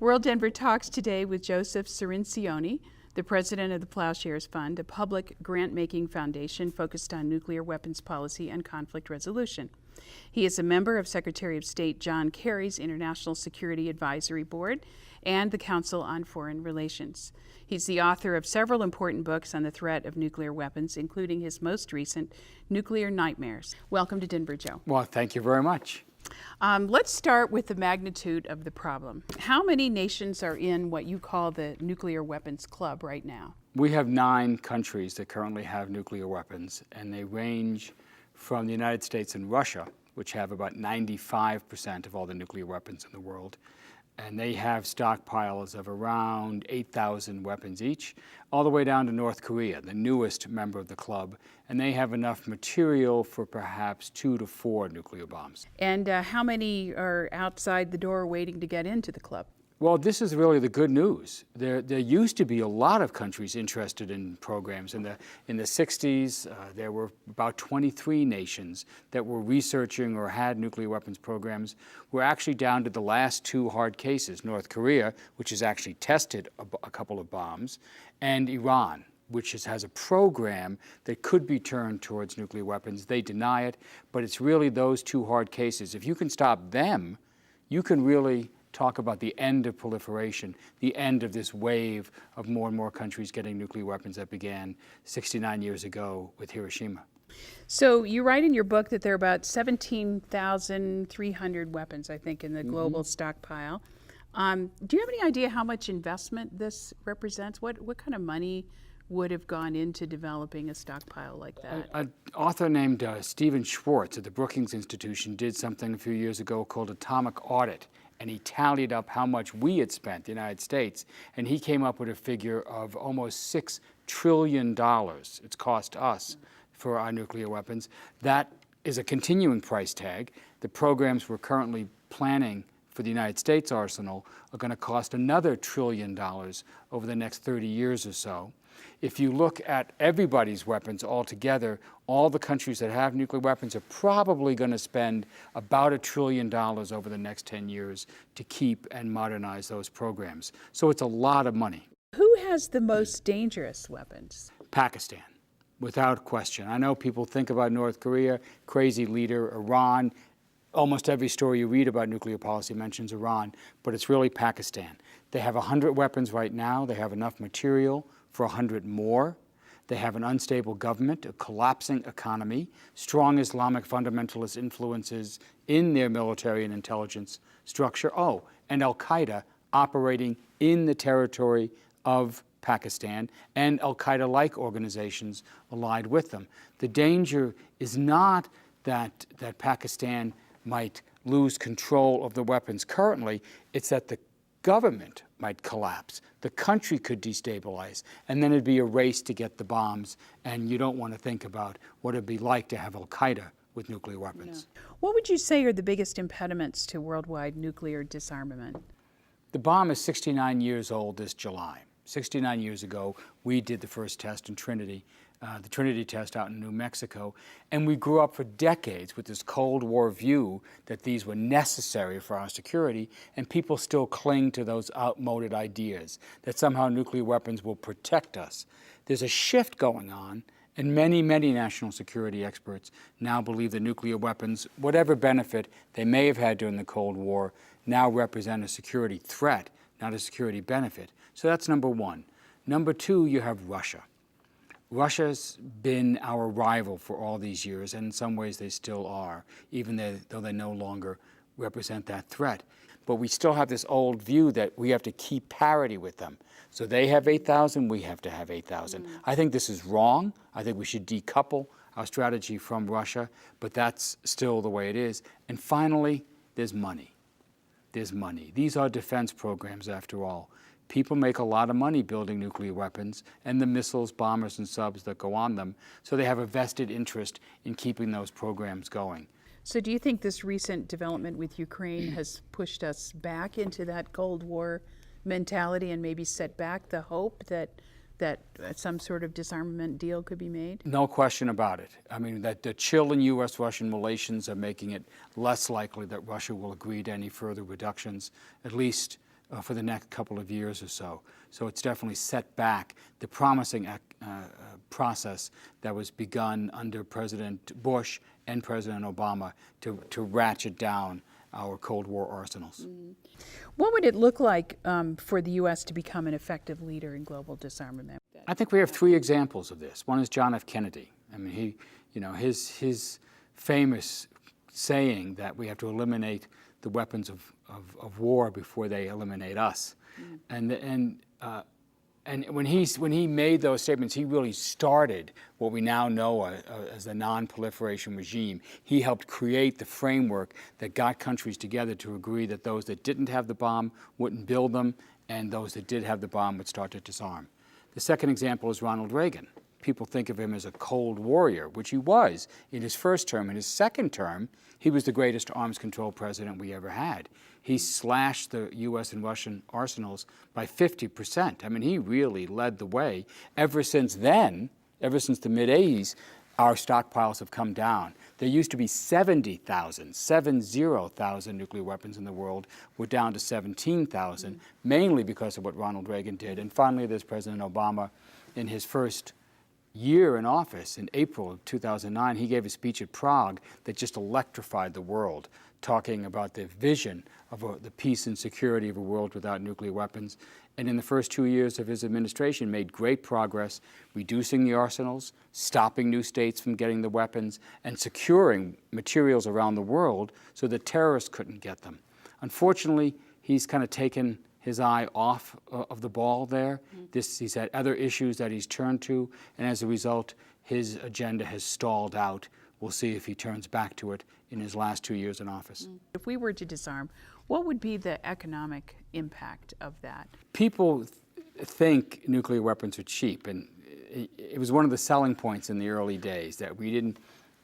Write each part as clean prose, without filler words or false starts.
WorldDenver talks today with Joseph Cirincione, the president of the Ploughshares Fund, a public grant-making foundation focused on nuclear weapons policy and conflict resolution. He is a member of Secretary of State John Kerry's International Security Advisory Board and the Council on Foreign Relations. He's the author of several important books on the threat of nuclear weapons, including his most recent, Nuclear Nightmares. Welcome to Denver, Joe. Well, thank you very much. Let's start with the magnitude of the problem. How many nations are in what you call the nuclear weapons club right now? We have 9 countries that currently have nuclear weapons, and they range from the United States and Russia, which have about 95% of all the nuclear weapons in the world. And they have stockpiles of around 8,000 weapons each, all the way down to North Korea, the newest member of the club. And they have enough material for perhaps 2 to 4 nuclear bombs. And how many are outside the door waiting to get into the club? Well, this is really the good news. There used to be a lot of countries interested in programs. In the 60s, there were about 23 nations that were researching or had nuclear weapons programs. We're actually down to the last 2 hard cases, North Korea, which has actually tested a couple of bombs, and Iran, which has a program that could be turned towards nuclear weapons. They deny it, but it's really those 2 hard cases. If you can stop them, you can really talk about the end of proliferation, the end of this wave of more and more countries getting nuclear weapons that began 69 years ago with Hiroshima. So you write in your book that there are about 17,300 weapons, I think, in the global stockpile. Do you have any idea how much investment this represents? What kind of money would have gone into developing a stockpile like that? An author named Stephen Schwartz at the Brookings Institution did something a few years ago called Atomic Audit, and he tallied up how much we had spent, the United States, and he came up with a figure of almost $6 trillion it's cost us for our nuclear weapons. That is a continuing price tag. The programs we're currently planning for the United States arsenal are going to cost another $1 trillion over the next 30 years or so. If you look at everybody's weapons altogether, all the countries that have nuclear weapons are probably going to spend about $1 trillion over the next 10 years to keep and modernize those programs. So it's a lot of money. Who has the most dangerous weapons? Pakistan, without question. I know people think about North Korea, crazy leader, Iran. Almost every story you read about nuclear policy mentions Iran, but it's really Pakistan. They have 100 weapons right now. They have enough material for 100 more. They have an unstable government, a collapsing economy, strong Islamic fundamentalist influences in their military and intelligence structure. Oh, and al-Qaeda operating in the territory of Pakistan, and al-Qaeda-like organizations allied with them. The danger is not that Pakistan might lose control of the weapons currently, it's that the government might collapse, the country could destabilize, and then it'd be a race to get the bombs, and you don't want to think about what it'd be like to have al-Qaeda with nuclear weapons. No. What would you say are the biggest impediments to worldwide nuclear disarmament? The bomb is 69 years old this July. 69 years ago, we did the first test in Trinity, the Trinity test out in New Mexico, and we grew up for decades with this Cold War view that these were necessary for our security, and people still cling to those outmoded ideas that somehow nuclear weapons will protect us. There's a shift going on, and many, many national security experts now believe that nuclear weapons, whatever benefit they may have had during the Cold War, now represent a security threat, not a security benefit. So that's number one. Number two, you have Russia. Russia's been our rival for all these years, and in some ways they still are, even though they no longer represent that threat. But we still have this old view that we have to keep parity with them. So they have 8,000, we have to have 8,000. I think this is wrong. I think we should decouple our strategy from Russia, but that's still the way it is. And finally, there's money. There's money. These are defense programs, after all. People make a lot of money building nuclear weapons and the missiles, bombers, and subs that go on them, so they have a vested interest in keeping those programs going. So do you think this recent development with Ukraine has pushed us back into that Cold War mentality and maybe set back the hope that some sort of disarmament deal could be made? No question about it. I mean, that the chill in U.S.-Russian relations are making it less likely that Russia will agree to any further reductions, at least for the next couple of years or so. So it's definitely set back the promising process that was begun under President Bush and President Obama to ratchet down our Cold War arsenals. Mm-hmm. What would it look like for the U.S. to become an effective leader in global disarmament? I think we have three examples of this. One is John F. Kennedy. I mean, his famous saying that we have to eliminate the weapons of war before they eliminate us. Mm. And when he made those statements, he really started what we now know as the non-proliferation regime. He helped create the framework that got countries together to agree that those that didn't have the bomb wouldn't build them, and those that did have the bomb would start to disarm. The second example is Ronald Reagan. People think of him as a cold warrior, which he was in his first term. In his second term, he was the greatest arms control president we ever had. He slashed the U.S. and Russian arsenals by 50%. I mean, he really led the way. Ever since then, ever since the mid-'80s, our stockpiles have come down. There used to be 70,000 nuclear weapons in the world. We're down to 17,000, mainly because of what Ronald Reagan did. And finally, there's President Obama. In his first year in office, in April of 2009, he gave a speech at Prague that just electrified the world, talking about the vision of the peace and security of a world without nuclear weapons. And in the first 2 years of his administration, made great progress, reducing the arsenals, stopping new states from getting the weapons, and securing materials around the world so that terrorists couldn't get them. Unfortunately, he's kind of taken his eye off of the ball there. He's had other issues that he's turned to, and as a result, his agenda has stalled out. We'll see if he turns back to it in his last 2 years in office. If we were to disarm, what would be the economic impact of that? People think nuclear weapons are cheap, and it was one of the selling points in the early days that we didn't,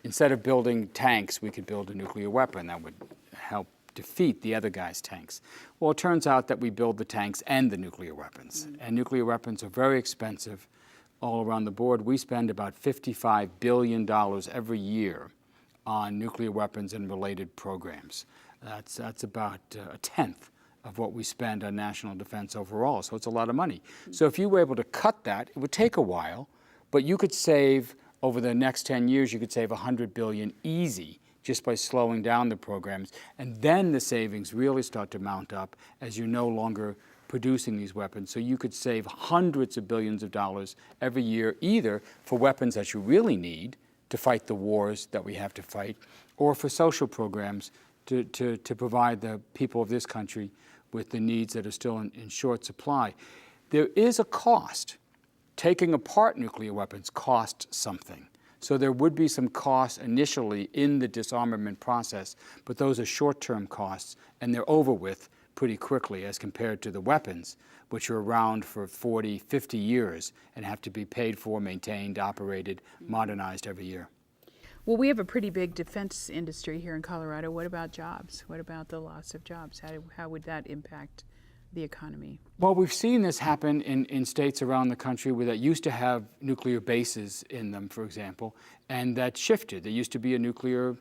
instead of building tanks, we could build a nuclear weapon that would help defeat the other guy's tanks. Well, it turns out that we build the tanks and the nuclear weapons. And nuclear weapons are very expensive all around the board. We spend about $55 billion every year on nuclear weapons and related programs. That's about a tenth of what we spend on national defense overall, so it's a lot of money. So if you were able to cut that, it would take a while, but you could save, over the next 10 years, you could save $100 billion easy just by slowing down the programs. And then the savings really start to mount up as you're no longer producing these weapons. So you could save hundreds of billions of dollars every year, either for weapons that you really need to fight the wars that we have to fight, or for social programs to provide the people of this country with the needs that are still in short supply. There is a cost. Taking apart nuclear weapons costs something. So there would be some costs initially in the disarmament process, but those are short-term costs, and they're over with pretty quickly as compared to the weapons, which are around for 40, 50 years and have to be paid for, maintained, operated, modernized every year. Well, we have a pretty big defense industry here in Colorado. What about jobs? What about the loss of jobs? How would that impact the economy? Well, we've seen this happen in states around the country where that used to have nuclear bases in them, for example, and that shifted. There used to be a nuclear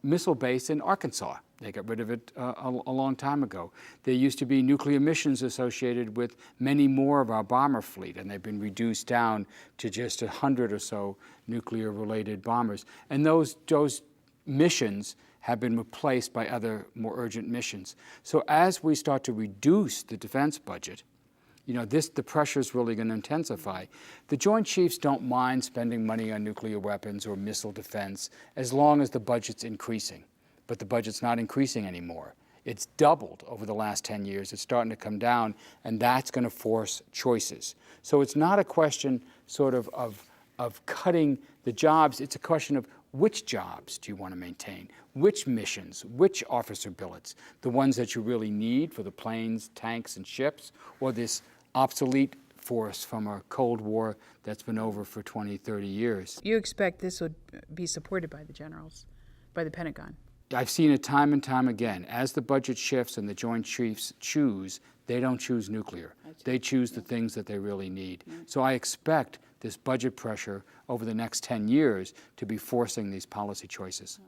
missile base in Arkansas. They got rid of it a long time ago. There used to be nuclear missions associated with many more of our bomber fleet, and they've been reduced down to just 100 or so nuclear-related bombers. And those missions have been replaced by other more urgent missions. So as we start to reduce the defense budget, the pressure is really going to intensify. The Joint Chiefs don't mind spending money on nuclear weapons or missile defense as long as the budget's increasing. But the budget's not increasing anymore. It's doubled over the last 10 years. It's starting to come down, and that's going to force choices. So it's not a question of cutting the jobs. It's a question of which jobs do you want to maintain? Which missions? Which officer billets? The ones that you really need for the planes, tanks, and ships, or this obsolete force from a Cold War that's been over for 20, 30 years? You expect this would be supported by the generals, by the Pentagon? I've seen it time and time again. As the budget shifts and the Joint Chiefs choose they don't choose nuclear. They choose the things that they really need. So I expect this budget pressure over the next 10 years to be forcing these policy choices.